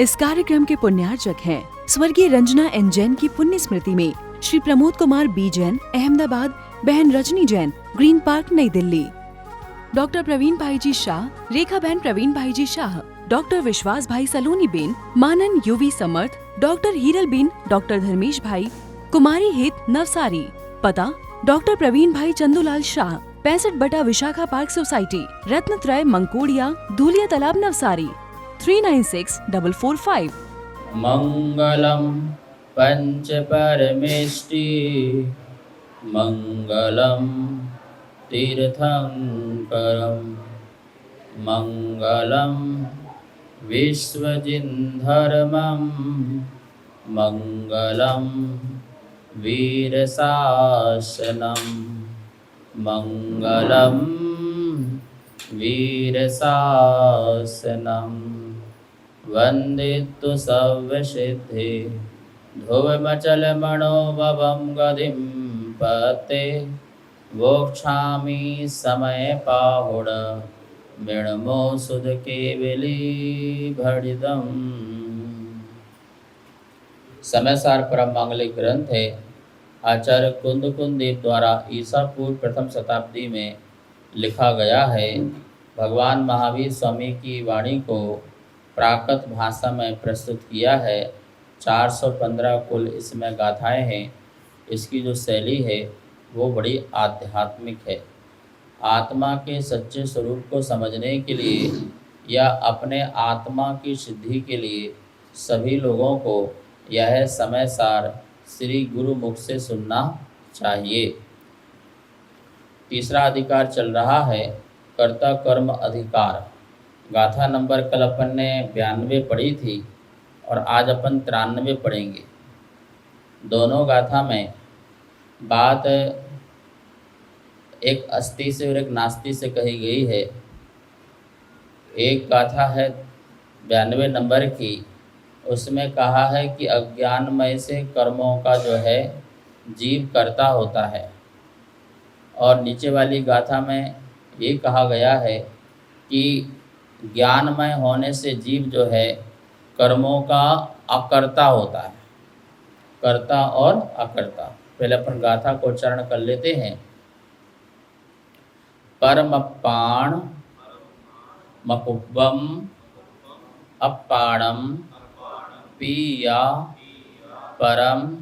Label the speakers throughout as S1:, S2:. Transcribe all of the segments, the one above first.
S1: इस कार्यक्रम के पुण्यार्चक हैं स्वर्गीय रंजना एन जैन की पुण्य स्मृति में श्री प्रमोद कुमार बी जैन, अहमदाबाद, बहन रजनी जैन, ग्रीन पार्क, नई दिल्ली। डॉक्टर प्रवीण भाई जी शाह, रेखा बहन प्रवीण भाई जी शाह, डॉक्टर विश्वास भाई सलोनी बेन, मानन यूवी समर्थ, डॉक्टर हीरल बेन, डॉक्टर धर्मेश भाई, कुमारी हित नवसारी। पता डॉक्टर प्रवीण भाई चंदूलाल शाह, 65 विशाखा पार्क सोसाइटी, रत्नत्रय मंकोड़िया, धूलिया तालाब, नवसारी, 396445।
S2: मंगलम पंच परमेष्टि, मंगलम तीर्थंकरम, मंगलम विश्वजिन्धर्मं, मंगलम वीरशासनम, मंगलम वीरशासनम। वंदितु सर्वसिद्धि ध्रुवमचलमणोभवं गतिं पते, वोक्षामि समय पाहुड मृण्मो सुध केवली भड़िदम्। समयसार परम मांगलिक ग्रंथ है। आचार्य कुंदकुंदेव द्वारा ईसा पूर्व प्रथम शताब्दी में लिखा गया है। भगवान महावीर स्वामी की वाणी को प्राकृत भाषा में प्रस्तुत किया है। 415 कुल इसमें गाथाएं हैं। इसकी जो शैली है वो बड़ी आध्यात्मिक है। आत्मा के सच्चे स्वरूप को समझने के लिए या अपने आत्मा की सिद्धि के लिए सभी लोगों को यह समय सार श्री गुरु मुख से सुनना चाहिए। तीसरा अधिकार चल रहा है कर्ता कर्म अधिकार। गाथा नंबर कल अपन ने 92 पढ़ी थी और आज अपन 93 पढ़ेंगे। दोनों गाथा में बात एक अस्ति से और एक नास्ति से कही गई है। एक गाथा है 92 नंबर की, उसमें कहा है कि अज्ञानमय से कर्मों का जो है जीव करता होता है, और नीचे वाली गाथा में ये कहा गया है कि ज्ञानमय होने से जीव जो है कर्मों का अकर्ता होता है। कर्ता और अकर्ता। पहले अपन गाथा को उच्चारण कर लेते हैं। परमप्पाण मकुब्बम अप्पाणम पीया परम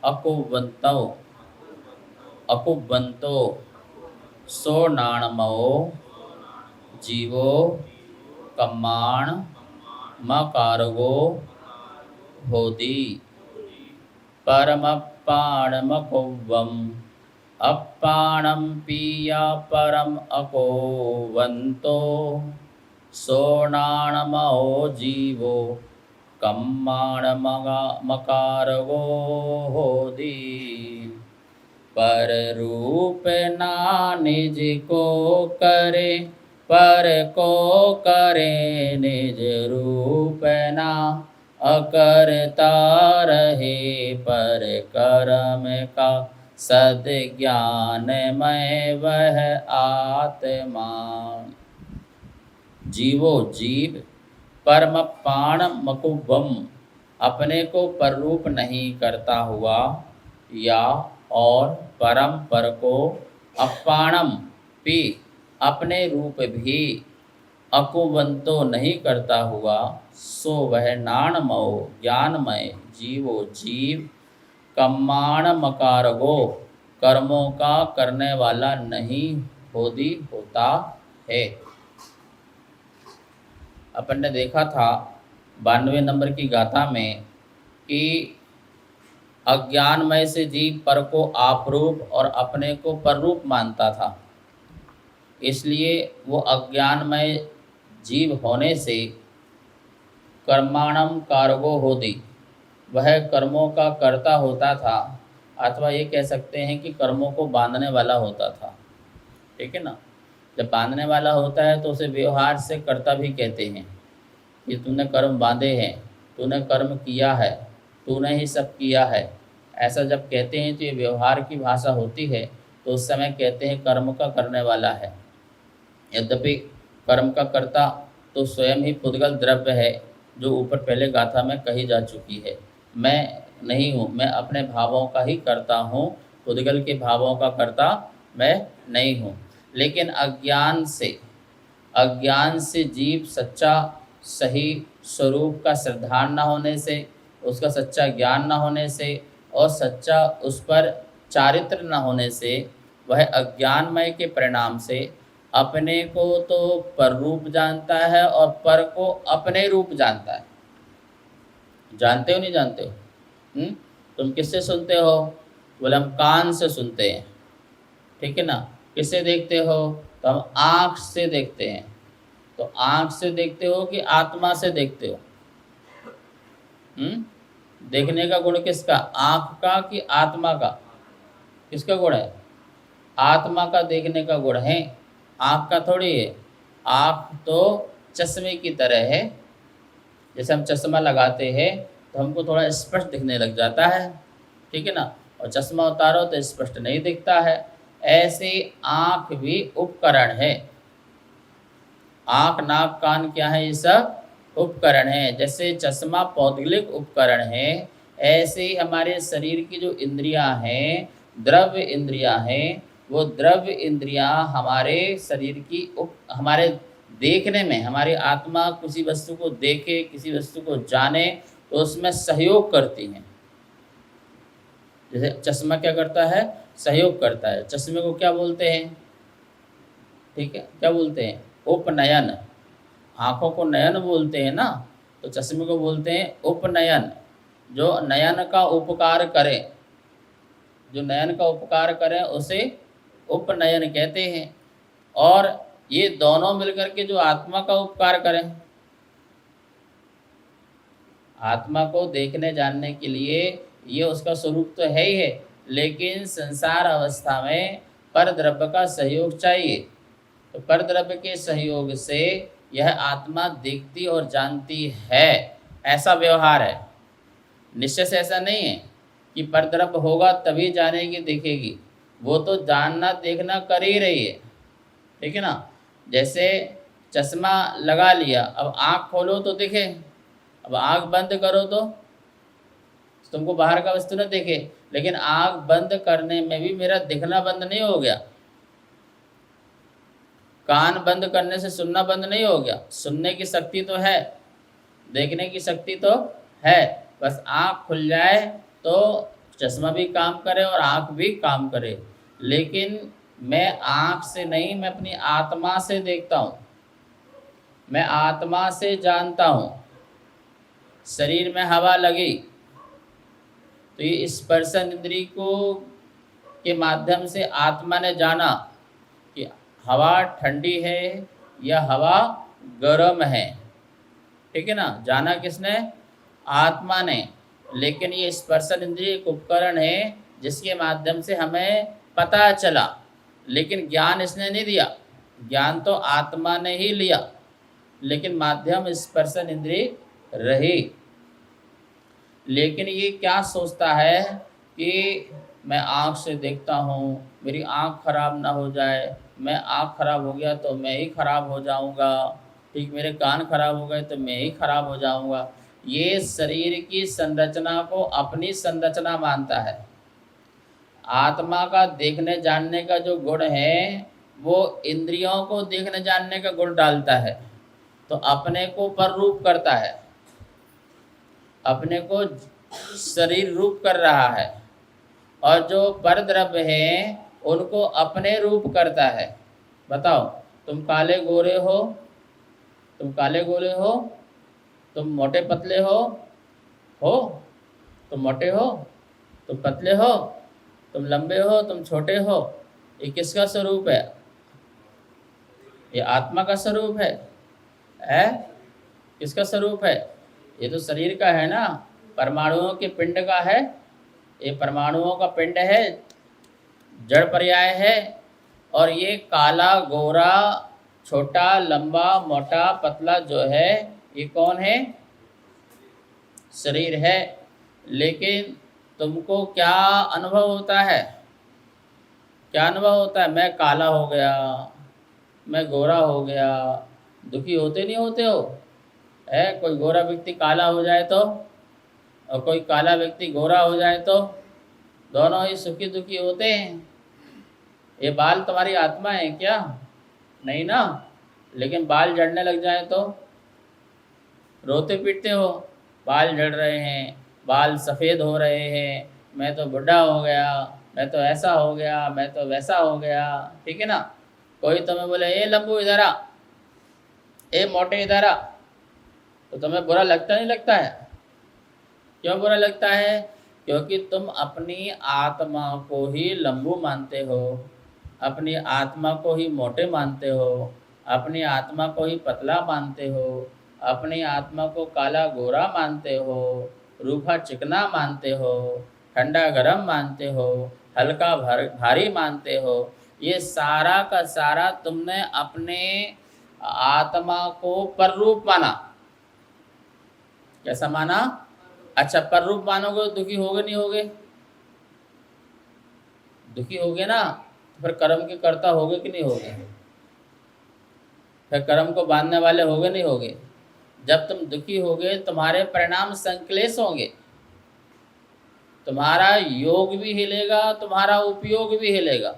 S2: अकुबंतो सोनाणमो जीवो कम्माण मकारगो होदी। परमप्पाणमकुब्बम अप्पाणम पीया परम अकोवंतो सोनाणमो जीवो कम्माण मकारगो होदी। पर रूप ना निज को करे, पर को करे निज रूप ना, अकर्ता रहे पर कर्म का सद ज्ञानमय वह आत्मा। जीवो जीव, परमप्पाण मकुब्बम अपने को पररूप नहीं करता हुआ, या और परम पर को अप्पाणम पी अपने रूप भी अकुबंतो नहीं करता हुआ, सो वह नाणमो ज्ञानमय जीवो जीव कम्माण मकारगो कर्मों का करने वाला नहीं होदी होता है। अपन ने देखा था 92 नंबर की गाथा में कि अज्ञानमय से जीव पर को आपरूप और अपने को पररूप मानता था, इसलिए वो अज्ञानमय जीव होने से कर्माणम कारगो होदी, वह कर्मों का कर्ता होता था, अथवा ये कह सकते हैं कि कर्मों को बांधने वाला होता था। ठीक है ना। जब बांधने वाला होता है तो उसे व्यवहार से कर्ता भी कहते हैं कि तूने कर्म बांधे हैं, तूने कर्म किया है, तूने ही सब किया है। ऐसा जब कहते हैं तो ये व्यवहार की भाषा होती है, तो उस समय कहते हैं कर्म का करने वाला है। यद्यपि कर्म का कर्ता तो स्वयं ही पुद्गल द्रव्य है, जो ऊपर पहले गाथा में कही जा चुकी है। मैं नहीं हूँ, मैं अपने भावों का ही करता हूँ, पुद्गल के भावों का करता मैं नहीं हूँ। लेकिन अज्ञान से जीव सच्चा सही स्वरूप का श्रद्धान न होने से, उसका सच्चा ज्ञान न होने से और सच्चा उस पर चारित्र न होने से, वह अज्ञानमय के परिणाम से अपने को तो पर रूप जानता है और पर को अपने रूप जानता है। जानते हो नहीं जानते हो? तुम किससे सुनते हो? बोले हम कान से सुनते हैं, ठीक है ना। किससे देखते हो? तो हम आँख से देखते हैं। तो आँख से देखते हो कि आत्मा से देखते हो? देखने का गुण किसका? आँख का कि आत्मा का? किसका गुण है? आत्मा का देखने का गुण है, आँख का थोड़ी है। आँख तो चश्मे की तरह है। जैसे हम चश्मा लगाते हैं तो हमको थोड़ा स्पष्ट दिखने लग जाता है, ठीक है ना। और चश्मा उतारो तो स्पष्ट नहीं दिखता है। ऐसे आँख भी उपकरण है। आँख नाक कान क्या है? ये सब उपकरण है। जैसे चश्मा पौद्गलिक उपकरण है, ऐसे ही हमारे शरीर की जो इंद्रियां हैं, द्रव्य इंद्रियां हैं, वो द्रव्य इंद्रियां हमारे शरीर की हमारे देखने में, हमारी आत्मा किसी वस्तु को देखे, किसी वस्तु को जाने तो उसमें सहयोग करती हैं। जैसे चश्मा क्या करता है? सहयोग करता है। चश्मे को क्या बोलते हैं? ठीक है, क्या बोलते हैं? उपनयन। आँखों को नयन बोलते हैं ना, तो चश्मे को बोलते हैं उपनयन। जो नयन का उपकार करे, जो नयन का उपकार करें उसे उपनयन कहते हैं। और ये दोनों मिलकर के जो आत्मा का उपकार करें, आत्मा को देखने जानने के लिए ये उसका स्वरूप तो है ही है, लेकिन संसार अवस्था में परद्रव्य का सहयोग चाहिए। तो परद्रव्य के सहयोग से यह आत्मा देखती और जानती है, ऐसा व्यवहार है। निश्चय से ऐसा नहीं है कि परद्रव्य होगा तभी जानेगी देखेगी, वो तो जानना देखना कर ही रही है, ठीक है ना। जैसे चश्मा लगा लिया, अब आँख खोलो तो दिखे, अब आँख बंद करो तो तुमको बाहर का वस्तु न दिखे। लेकिन आँख बंद करने में भी मेरा दिखना बंद नहीं हो गया, कान बंद करने से सुनना बंद नहीं हो गया। सुनने की शक्ति तो है, देखने की शक्ति तो है, बस आँख खुल जाए तो चश्मा भी काम करे और आँख भी काम करे। लेकिन मैं आँख से नहीं, मैं अपनी आत्मा से देखता हूँ, मैं आत्मा से जानता हूँ। शरीर में हवा लगी तो ये स्पर्शन इंद्री को के माध्यम से आत्मा ने जाना कि हवा ठंडी है या हवा गर्म है, ठीक है ना। जाना किसने? आत्मा ने। लेकिन ये स्पर्शन इंद्रिय एक उपकरण है जिसके माध्यम से हमें पता चला, लेकिन ज्ञान इसने नहीं दिया। ज्ञान तो आत्मा ने ही लिया, लेकिन माध्यम स्पर्शन इंद्रिय रही। लेकिन ये क्या सोचता है कि मैं आँख से देखता हूँ, मेरी आँख खराब ना हो जाए, मैं आँख खराब हो गया तो मैं ही खराब हो जाऊँगा, ठीक, मेरे कान खराब हो गए तो मैं ही खराब हो जाऊँगा। ये शरीर की संरचना को अपनी संरचना मानता है। आत्मा का देखने जानने का जो गुण है वो इंद्रियों को देखने जानने का गुण डालता है, तो अपने को पर रूप करता है, अपने को शरीर रूप कर रहा है। और जो परद्रव्य हैं उनको अपने रूप करता है। बताओ, तुम काले गोरे हो, तुम काले गोरे हो, तुम मोटे पतले हो, तुम मोटे हो, तुम पतले हो, तुम लंबे हो, तुम छोटे हो, ये किसका स्वरूप है? ये आत्मा का स्वरूप है। किसका स्वरूप है? ये तो शरीर का है ना, परमाणुओं के पिंड का है। ये परमाणुओं का पिंड है, जड़ पर्याय है। और ये काला गोरा छोटा लंबा मोटा पतला जो है ये कौन है? शरीर है। लेकिन तुमको क्या अनुभव होता है? क्या अनुभव होता है? मैं काला हो गया, मैं गोरा हो गया, दुखी होते नहीं होते हो? है। कोई गोरा व्यक्ति काला हो जाए तो, और कोई काला व्यक्ति गोरा हो जाए तो दोनों ही सुखी दुखी होते हैं। ये बाल तुम्हारी आत्मा है क्या? नहीं ना। लेकिन बाल झड़ने लग जाए तो रोते पीटते हो, बाल झड़ रहे हैं, बाल सफ़ेद हो रहे हैं, मैं तो बुढ़ा हो गया, मैं तो ऐसा हो गया, मैं तो वैसा हो गया, ठीक है ना। कोई तुम्हें बोले ए लंबू इधर आ, ए मोटे इधर आ, तो तुम्हें बुरा लगता नहीं लगता है? क्यों बुरा लगता है? क्योंकि तुम अपनी आत्मा को ही लंबू मानते हो, अपनी आत्मा को ही मोटे मानते हो, अपनी आत्मा को ही पतला मानते हो, अपनी आत्मा को काला गोरा मानते हो, रूखा चिकना मानते हो, ठंडा गरम मानते हो, हल्का भारी मानते हो। ये सारा का सारा तुमने अपने आत्मा को पररूप माना। कैसा माना? अच्छा, पररूप मानोगे तो दुखी होगे नहीं होगे? दुखी होगे ना, तो फिर कर्म के कर्ता होगे कि नहीं होगे? फिर कर्म को बांधने वाले होगे नहीं होगे? जब तुम दुखी होगे तुम्हारे परिणाम संक्लेश होंगे, तुम्हारा योग भी हिलेगा, तुम्हारा उपयोग भी हिलेगा,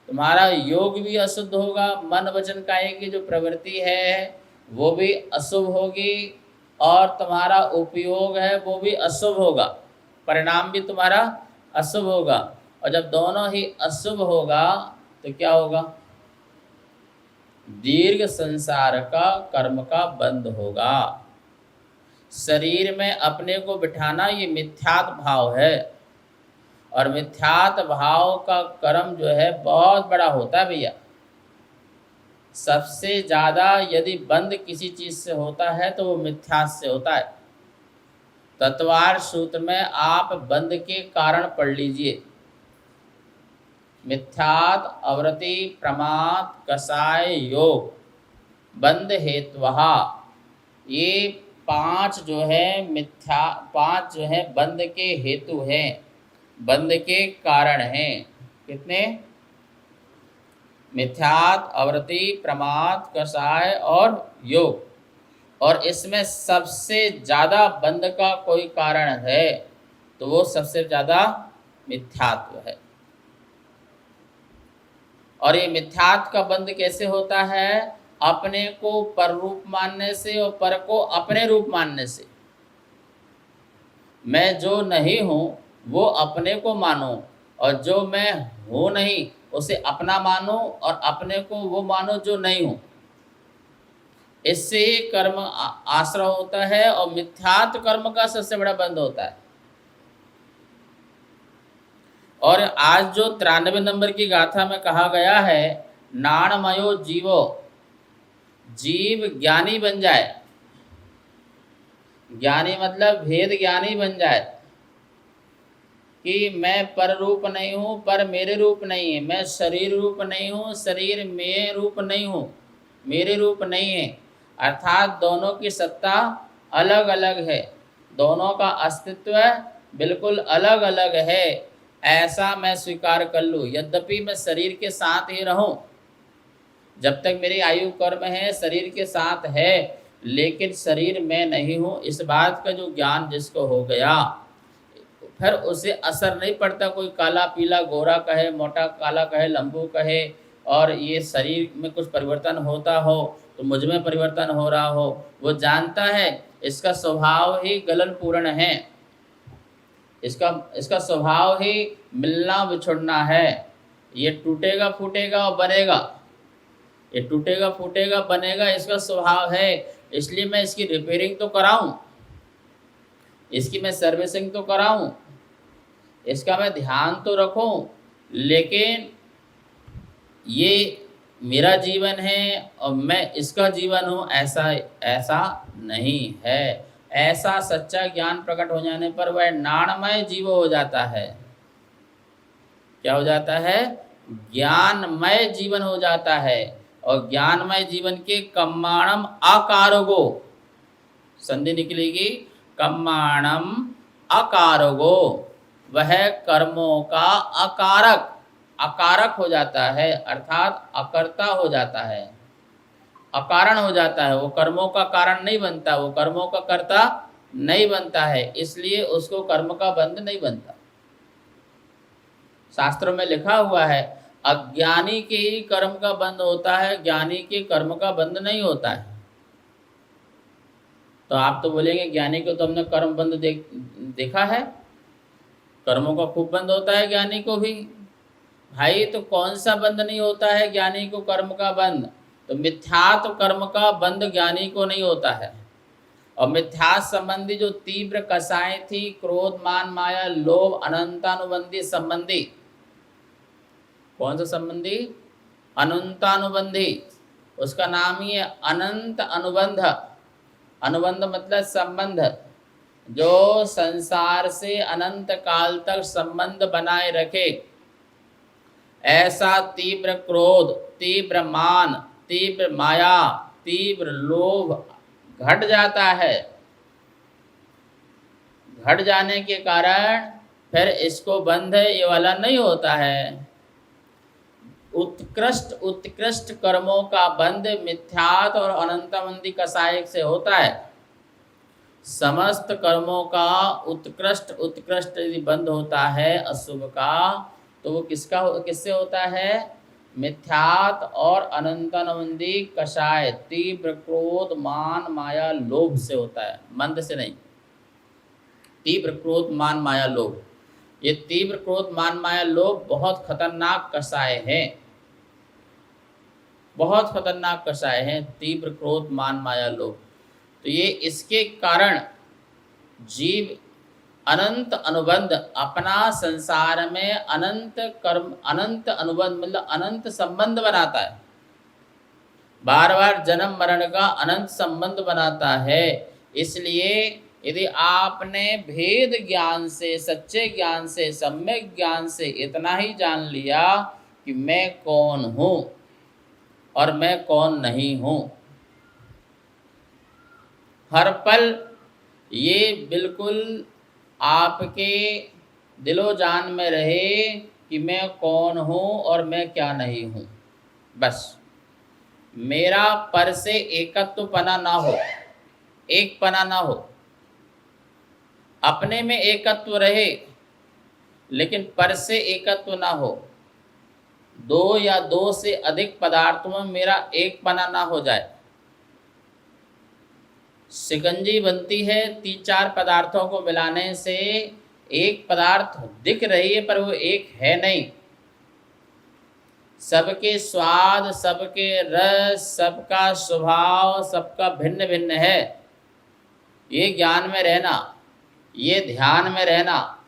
S2: तुम्हारा योग भी अशुद्ध होगा, मन वचन काया की जो प्रवृत्ति है वो भी अशुभ होगी, और तुम्हारा उपयोग है वो भी अशुभ होगा, परिणाम भी तुम्हारा अशुभ होगा। और जब दोनों ही अशुभ होगा तो क्या होगा? दीर्घ संसार का कर्म का बंध होगा। शरीर में अपने को बिठाना ये मिथ्यात भाव है, और मिथ्यात भाव का कर्म जो है बहुत बड़ा होता है भैया। सबसे ज़्यादा यदि बंध किसी चीज़ से होता है तो वो मिथ्यात से होता है। तत्वार सूत्र में आप बंध के कारण पढ़ लीजिए, मिथ्यात अवृत्ति प्रमाद कसाय योग बंध हेत्वहा, ये पांच जो है मिथ्या, पांच जो है बंध के हेतु हैं, बंध के कारण हैं। कितने? मिथ्यात अवृत्ति प्रमाद कसाय और योग। और इसमें सबसे ज़्यादा बंध का कोई कारण है तो वो सबसे ज़्यादा मिथ्यात्व है। और ये मिथ्यात्व का बंध कैसे होता है? अपने को पर रूप मानने से और पर को अपने रूप मानने से। मैं जो नहीं हूँ वो अपने को मानो, और जो मैं हूँ नहीं उसे अपना मानो, और अपने को वो मानो जो नहीं हूँ। इससे ही कर्म आश्रय होता है, और मिथ्यात्व कर्म का सबसे बड़ा बंध होता है। और आज जो 93 नंबर की गाथा में कहा गया है, नाणमयो जीवो, जीव ज्ञानी बन जाए। ज्ञानी मतलब भेद ज्ञानी बन जाए कि मैं पर रूप नहीं हूँ, पर मेरे रूप नहीं है, मैं शरीर रूप नहीं हूँ, शरीर में रूप नहीं हूँ, मेरे रूप नहीं है। अर्थात दोनों की सत्ता अलग अलग है, दोनों का अस्तित्व बिल्कुल अलग अलग है, ऐसा मैं स्वीकार कर लूँ। यद्यपि मैं शरीर के साथ ही रहूँ, जब तक मेरी आयु कर्म है शरीर के साथ है, लेकिन शरीर में नहीं हूँ, इस बात का जो ज्ञान जिसको हो गया, फिर उसे असर नहीं पड़ता कोई काला पीला गोरा कहे, मोटा काला कहे, लंबू कहे, और ये शरीर में कुछ परिवर्तन होता हो तो मुझ में परिवर्तन हो रहा हो। वो जानता है इसका स्वभाव ही गलन पूर्ण है, इसका स्वभाव ही मिलना बिछुड़ना है। ये टूटेगा फूटेगा और बनेगा, ये टूटेगा फूटेगा बनेगा, इसका स्वभाव है। इसलिए मैं इसकी रिपेयरिंग तो कराऊं, इसकी मैं सर्विसिंग तो कराऊं, इसका मैं ध्यान तो रखूं, लेकिन ये मेरा जीवन है और मैं इसका जीवन हूँ, ऐसा नहीं है। ऐसा सच्चा ज्ञान प्रकट हो जाने पर वह नाणमय जीव हो जाता है। क्या हो जाता है? ज्ञानमय जीवन हो जाता है। और ज्ञानमय जीवन के कम्माणम अकारगो, संधि निकलेगी, कम्माणम अकारगो, वह कर्मों का अकारक हो जाता है, अर्थात अकर्ता हो जाता है। अकारण हो जाता है, वो कर्मों का कारण नहीं बनता, वो कर्मों का कर्ता नहीं बनता है, इसलिए उसको कर्म का बंध नहीं बनता। शास्त्रों में लिखा हुआ है अज्ञानी के ही कर्म का बंध होता है, ज्ञानी के कर्म का बंध नहीं होता है। तो आप तो बोलेंगे ज्ञानी को तो हमने कर्म बंध देखा है, कर्मों का खूब बंध होता है ज्ञानी को भी। भाई तो कौन सा बंध नहीं होता है ज्ञानी को कर्म का बंध? तो मिथ्यात्व कर्म का बंध ज्ञानी को नहीं होता है। और मिथ्या संबंधी जो तीव्र कसाएं थी, क्रोध मान माया लोभ अनंतानुबंधी संबंधी, कौन सा संबंधी? अनंतानुबंधी, उसका नाम ही है अनंत अनुबंध। अनुबंध मतलब संबंध, जो संसार से अनंत काल तक संबंध बनाए रखे। ऐसा तीव्र क्रोध, तीव्र मान, तीव्र माया, तीव्र लोभ घट जाता है। घट जाने के कारण फिर इसको बंध ये वाला नहीं होता है। उत्कृष्ट कर्मों का बंध मिथ्यात्व और अनंतामंदी कसाय से होता है। समस्त कर्मों का उत्कृष्ट यदि बंध होता है अशुभ का, तो वो किससे होता है? मिथ्यात्व और अनंतानुबंधी कषाय, तीव्र क्रोध मान माया लोभ से होता है, मंद से नहीं। तीव्र क्रोध मान माया लोभ, ये तीव्र क्रोध मान माया लोभ बहुत खतरनाक कषाय है, बहुत खतरनाक कषाय है तीव्र क्रोध मान माया लोभ। तो ये इसके कारण जीव अनंत अनुबंध अपना संसार में अनंत कर्म, अनंत अनुबंध मतलब अनंत संबंध बनाता है, बार बार जन्म मरण का अनंत संबंध बनाता है। इसलिए यदि आपने भेद ज्ञान से, सच्चे ज्ञान से, सम्यक ज्ञान से इतना ही जान लिया कि मैं कौन हूँ और मैं कौन नहीं हूँ, हर पल ये बिल्कुल आपके दिलो जान में रहे कि मैं कौन हूँ और मैं क्या नहीं हूँ। बस मेरा पर से एकत्व पना ना हो, एक पना ना हो, अपने में एकत्व रहे लेकिन पर से एकत्व ना हो। दो या दो से अधिक पदार्थों में मेरा एक पना ना हो जाए। शिकंजी बनती है 3-4 पदार्थों को मिलाने से, एक पदार्थ दिख रही है पर वो एक है नहीं। सबके स्वाद, सबके रस, सबका स्वभाव, सबका भिन्न भिन्न है। ये ज्ञान में रहना, ये ध्यान में रहना,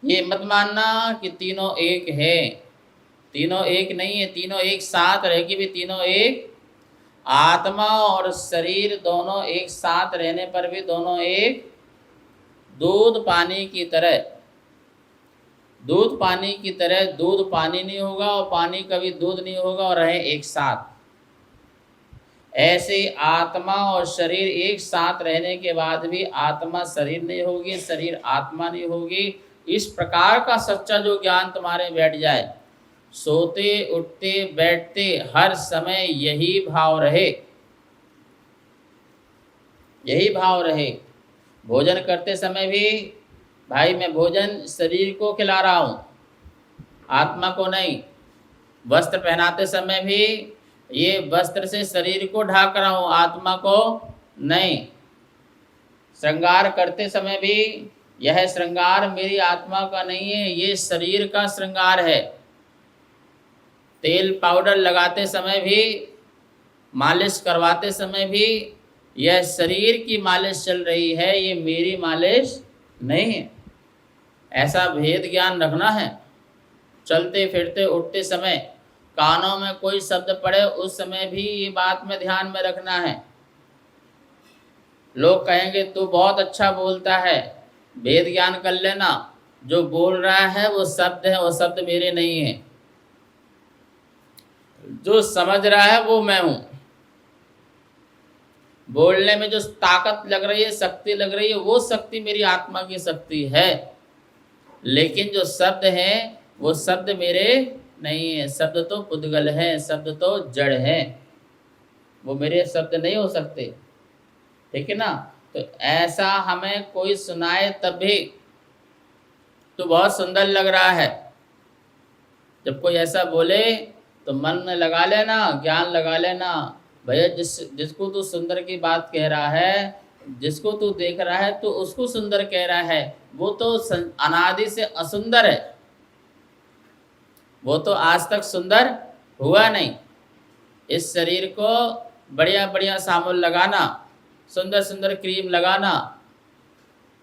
S2: ये मत मानना कि तीनों एक है। तीनों एक नहीं है, तीनों एक साथ रहेगी भी तीनों एक। आत्मा और शरीर दोनों एक साथ रहने पर भी दोनों एक। दूध पानी की तरह, दूध पानी की तरह, दूध पानी नहीं होगा और पानी कभी दूध नहीं होगा और रहे एक साथ। ऐसे आत्मा और शरीर एक साथ रहने के बाद भी आत्मा शरीर नहीं होगी, शरीर आत्मा नहीं होगी। इस प्रकार का सच्चा जो ज्ञान तुम्हारे बैठ जाए, सोते उठते बैठते हर समय यही भाव रहे, यही भाव रहे। भोजन करते समय भी भाई मैं भोजन शरीर को खिला रहा हूँ, आत्मा को नहीं। वस्त्र पहनाते समय भी ये वस्त्र से शरीर को ढाक रहा हूँ, आत्मा को नहीं। श्रृंगार करते समय भी यह श्रृंगार मेरी आत्मा का नहीं है, ये शरीर का श्रृंगार है। तेल पाउडर लगाते समय भी, मालिश करवाते समय भी यह शरीर की मालिश चल रही है, ये मेरी मालिश नहीं है। ऐसा भेद ज्ञान रखना है। चलते फिरते उठते समय कानों में कोई शब्द पड़े उस समय भी ये बात में ध्यान में रखना है। लोग कहेंगे तू बहुत अच्छा बोलता है, भेद ज्ञान कर लेना, जो बोल रहा है वो शब्द है, वो शब्द मेरे नहीं है। जो समझ रहा है वो मैं हूँ। बोलने में जो ताकत लग रही है, शक्ति लग रही है, वो शक्ति मेरी आत्मा की शक्ति है। लेकिन जो शब्द है वो शब्द मेरे नहीं है। शब्द तो पुद्गल है, शब्द तो जड़ है, वो मेरे शब्द नहीं हो सकते, ठीक है ना। तो ऐसा हमें कोई सुनाए तब भी तो बहुत सुंदर लग रहा है। जब कोई ऐसा बोले तो मन में लगा लेना, ज्ञान लगा लेना, भैया जिसको तू सुंदर की बात कह रहा है, जिसको तू देख रहा है तो उसको सुंदर कह रहा है, वो तो अनादि से असुंदर है, वो तो आज तक सुंदर हुआ नहीं। इस शरीर को बढ़िया बढ़िया साबुन लगाना, सुंदर सुंदर क्रीम लगाना,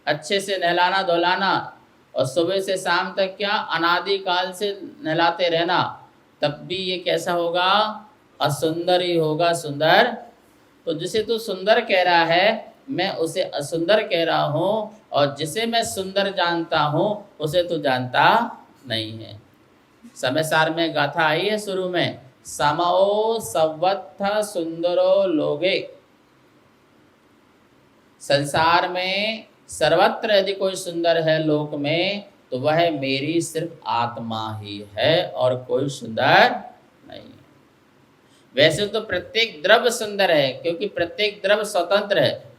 S2: अच्छे से नहलाना धुलाना, और सुबह से शाम तक क्या अनादि काल से नहलाते रहना, तब भी ये कैसा होगा? असुंदर ही होगा। सुंदर तो जिसे तू सुंदर कह रहा है मैं उसे असुंदर कह रहा हूँ, और जिसे मैं सुंदर जानता हूँ उसे तू जानता नहीं है। समय सार में गाथा आई है शुरू में, समओ सवत्थ सुंदरो लोगे। संसार में सर्वत्र यदि कोई सुंदर है लोक में तो वह मेरी सिर्फ आत्मा ही है और कोई सुंदर नहीं है। वैसे तो प्रत्येक द्रव्य सुंदर है, क्योंकि प्रत्येक द्रव्य स्वतंत्र है।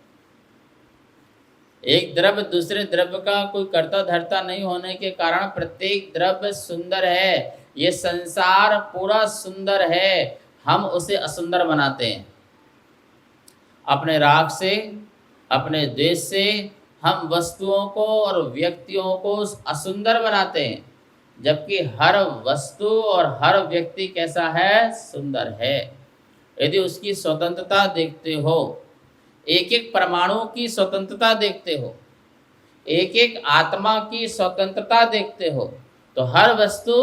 S2: एक द्रव्य दूसरे द्रव्य का कोई कर्ता धर्ता नहीं होने के कारण प्रत्येक द्रव्य सुंदर है। ये संसार पूरा सुंदर है, हम उसे असुंदर बनाते हैं। अपने राग से, अपने द्वेष से हम वस्तुओं को और व्यक्तियों को असुंदर बनाते हैं, जबकि हर वस्तु और हर व्यक्ति कैसा है? सुंदर है। यदि उसकी स्वतंत्रता देखते हो, एक एक परमाणु की स्वतंत्रता देखते हो, एक एक आत्मा की स्वतंत्रता देखते हो, तो हर वस्तु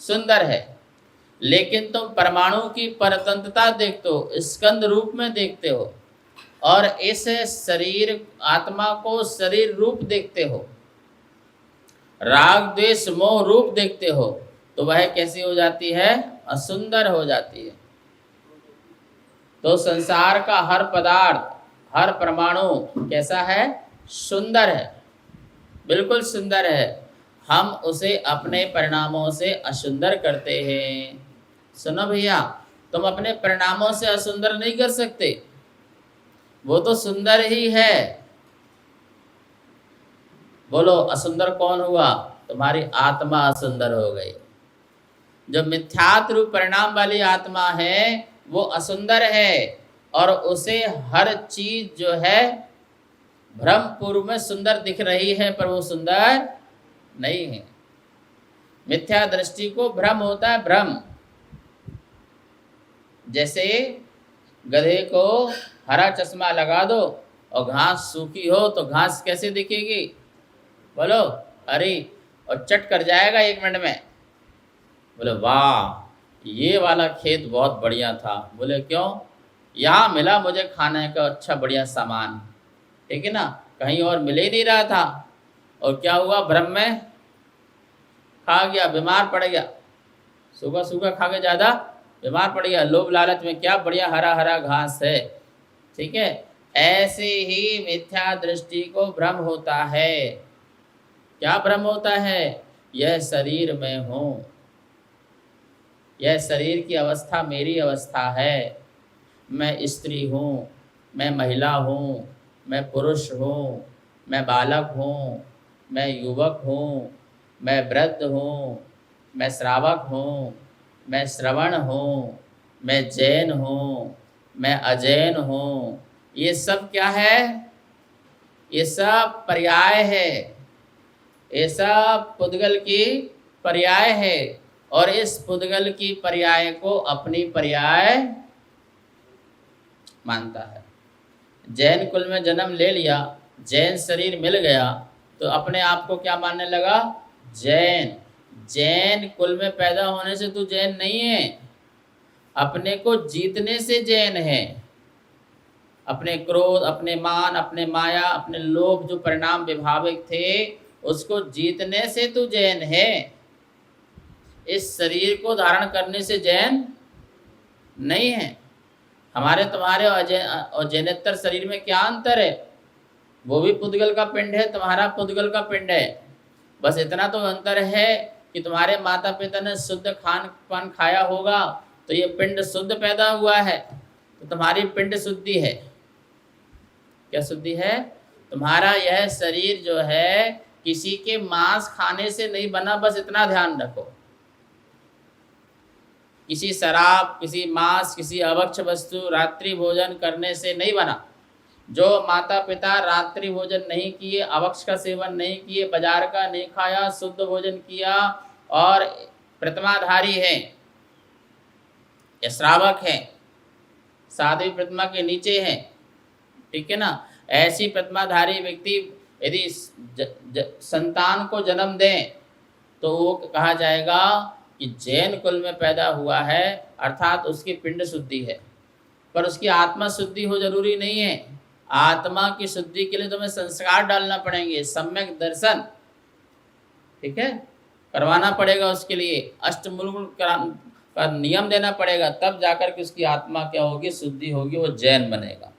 S2: सुंदर है। लेकिन तुम परमाणु की परतंत्रता देखते हो, स्कंद रूप में देखते हो, और इस शरीर आत्मा को शरीर रूप देखते हो, राग द्वेष मोह रूप देखते हो, तो वह कैसी हो जाती है? असुंदर हो जाती है। तो संसार का हर पदार्थ, हर परमाणु कैसा है? सुंदर है, बिल्कुल सुंदर है। हम उसे अपने परिणामों से असुंदर करते हैं। सुनो भैया, तुम अपने परिणामों से असुंदर नहीं कर सकते, वो तो सुंदर ही है। बोलो असुंदर कौन हुआ? तुम्हारी आत्मा असुंदर हो गई। जो मिथ्यात्व रूप परिणाम वाली आत्मा है वो असुंदर है, और उसे हर चीज जो है भ्रम पूर्व में सुंदर दिख रही है, पर वो सुंदर नहीं है। मिथ्या दृष्टि को भ्रम होता है, भ्रम। जैसे गधे को हरा चश्मा लगा दो और घास सूखी हो तो घास कैसे दिखेगी? बोलो हरी, और चट कर जाएगा 1 मिनट में। बोले वाह ये वाला खेत बहुत बढ़िया था। बोले क्यों? यहाँ मिला मुझे खाने का अच्छा बढ़िया सामान, ठीक है ना, कहीं और मिल ही नहीं रहा था। और क्या हुआ? भ्रम में खा गया, बीमार पड़ गया। सूखा सूखा खा के ज़्यादा बीमार पड़ गया। लोभ लालच में क्या बढ़िया हरा हरा घास है, ठीक है। ऐसे ही मिथ्या दृष्टि को भ्रम होता है। क्या भ्रम होता है? यह शरीर में हूँ, यह शरीर की अवस्था मेरी अवस्था है, मैं स्त्री हूँ, मैं महिला हूँ, मैं पुरुष हूँ, मैं बालक हूँ, मैं युवक हूँ, मैं वृद्ध हूँ, मैं श्रावक हूँ, मैं श्रवण हूँ, मैं जैन हूँ, मैं अजैन हूँ। ये सब क्या है? ये सब पर्याय है, ये सब पुद्गल की पर्याय है, और इस पुद्गल की पर्याय को अपनी पर्याय मानता है। जैन कुल में जन्म ले लिया, जैन शरीर मिल गया, तो अपने आप को क्या मानने लगा? जैन। जैन कुल में पैदा होने से तू जैन नहीं है, अपने को जीतने से जैन है। अपने क्रोध, अपने मान, अपने माया, अपने लोभ जो परिणाम विभाविक थे, उसको जीतने से तू जैन है। इस शरीर को धारण करने से जैन नहीं है। हमारे तुम्हारे और जैनेतर शरीर में क्या अंतर है? वो भी पुद्गल का पिंड है, तुम्हारा पुद्गल का पिंड है। बस इतना तो अंतर है कि तुम्हारे माता पिता ने शुद्ध खान पान खाया होगा तो ये पिंड शुद्ध पैदा हुआ है, तो तुम्हारी पिंड शुद्धि है। क्या शुद्धि है? तुम्हारा यह शरीर जो है किसी के मांस खाने से नहीं बना, बस इतना ध्यान रखो। किसी शराब, किसी मांस, किसी अभक्ष वस्तु, रात्रि भोजन करने से नहीं बना। जो माता पिता रात्रि भोजन नहीं किए, अभक्ष का सेवन नहीं किए, बाजार का नहीं खाया, शुद्ध भोजन किया और प्रतिमाधारी हैं, या श्रावक हैं, साध्वी प्रतिमा के नीचे हैं, ठीक है ना, ऐसी प्रतिमाधारी व्यक्ति यदि संतान को जन्म दें तो वो कहा जाएगा कि जैन कुल में पैदा हुआ है, अर्थात उसकी पिंड शुद्धि है। पर उसकी आत्मा शुद्धि हो जरूरी नहीं है। आत्मा की शुद्धि के लिए तुम्हें संस्कार डालना पड़ेंगे, सम्यक दर्शन, ठीक है, करवाना पड़ेगा। उसके लिए अष्टमूल का नियम देना पड़ेगा, तब जाकर के उसकी आत्मा क्या होगी? शुद्धि होगी, वो जैन बनेगा,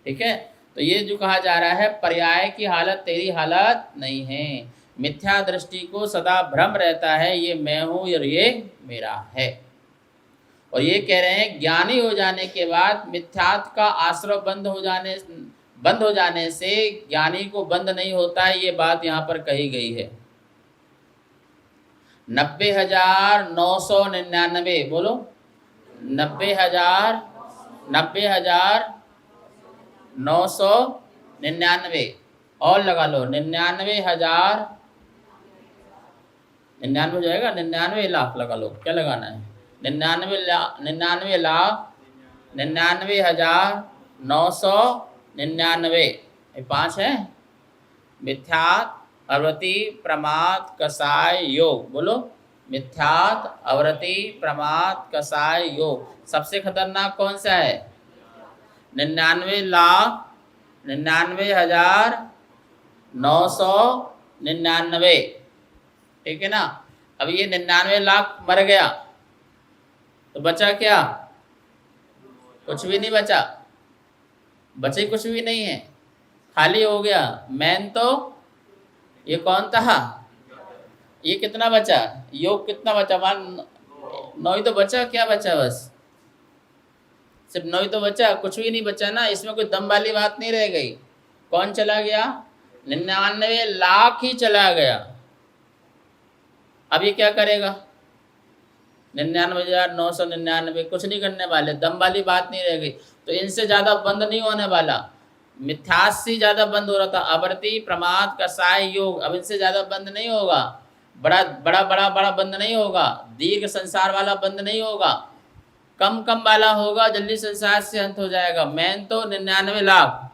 S2: ठीक है। तो ये जो कहा जा रहा है, पर्याय की हालत तेरी हालत नहीं है। मिथ्या दृष्टि को सदा भ्रम रहता है, ये मैं हूँ और ये मेरा है। और ये कह रहे हैं ज्ञानी हो जाने के बाद मिथ्यात्व का आश्रय बंद हो जाने से ज्ञानी को बंद नहीं होता है। ये बात यहाँ पर कही गई है। 90,999 बोलो, 90,999 और लगा लो 99,000, 99 हो जाएगा, 99 लाख लगा लो। क्या लगाना है? 99 लाख, 99,999। 5 है। मिथ्यात, अवृत्ति, प्रमाद, कसाय, योग। बोलो, मिथ्यात, अवृत्ति, प्रमाद, कसाय, योग। सबसे खतरनाक कौन सा है? 99,99,999, ठीक है ना। अब ये 99 लाख मर गया तो बचा क्या? कुछ भी नहीं बचा, बचे कुछ भी नहीं है, खाली हो गया। मैन तो ये कौन था? ये कितना बचा? योग कितना बचा? मान 9 ही तो बचा। क्या बचा? बस सिर्फ 9 ही तो बचा, कुछ भी नहीं बचा ना। इसमें कोई दम वाली बात नहीं रह गई। कौन चला गया? 99 लाख ही चला गया। अब ये क्या करेगा? 99,999 कुछ नहीं करने वाले, दम वाली बात नहीं रह गई। तो इनसे ज़्यादा बंद नहीं होने वाला। मिथ्यास से ज़्यादा बंद हो रहा था, अवृत्ति, प्रमाद, कसाय, योग। अब इनसे ज़्यादा बंद नहीं होगा, बड़ा बंद नहीं होगा, दीर्घ संसार वाला बंद नहीं होगा, कम वाला होगा, जल्दी संसार से अंत हो जाएगा। मैन तो 99 लाख।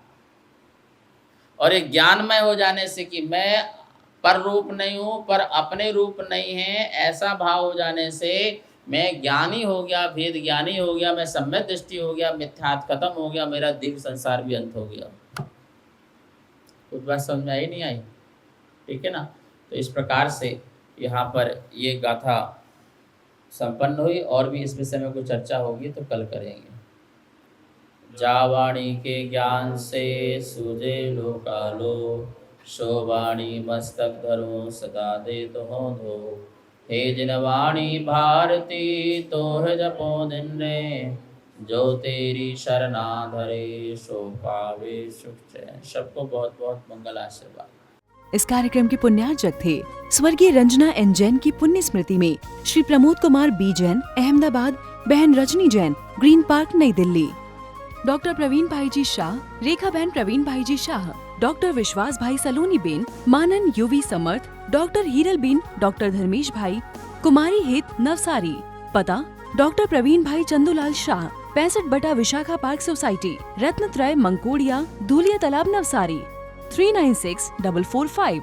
S2: और एक ज्ञानमय हो जाने से कि मैं पर रूप नहीं हूँ, पर अपने रूप नहीं है, ऐसा भाव हो जाने से मैं ज्ञानी हो गया, भेद ज्ञानी हो गया, मैं सम्यक दृष्टि हो गया, मिथ्यात्व खत्म हो गया, मेरा दीर्घ संसार भी अंत हो गया। कुछ बात समझ में आई नहीं आई? ठीक है ना। तो इस प्रकार से यहाँ पर ये गाथा संपन्न हुई। और भी इस विषय में कोई चर्चा होगी तो कल करेंगे। जावाणी के ज्ञान से सूझे लोकालो, शोवाणी मस्तक धरो सदा दे तो धो। हे जिनवाणी भारती तोह जपो दिन रे, जो तेरी शरणा धरे सो पावे सुख चैन। सबको बहुत बहुत मंगल आशीर्वाद।
S1: इस कार्यक्रम के पुण्यार्चक थे स्वर्गीय रंजना एन जैन की पुण्य स्मृति में श्री प्रमोद कुमार बी जैन, अहमदाबाद, बहन रजनी जैन, ग्रीन पार्क, नई दिल्ली। डॉक्टर प्रवीण भाई जी शाह, रेखा बहन प्रवीण भाई जी शाह, डॉक्टर विश्वास भाई सलोनी बेन, मानन यूवी समर्थ, डॉक्टर हीरल बीन, डॉक्टर धर्मेश भाई, कुमारी हित नवसारी। पता डॉक्टर प्रवीण भाई चंदूलाल शाह, 65 विशाखा पार्क सोसाइटी, रत्नत्रय, मंकोड़िया, धूलिया तालाब, नवसारी, 396445।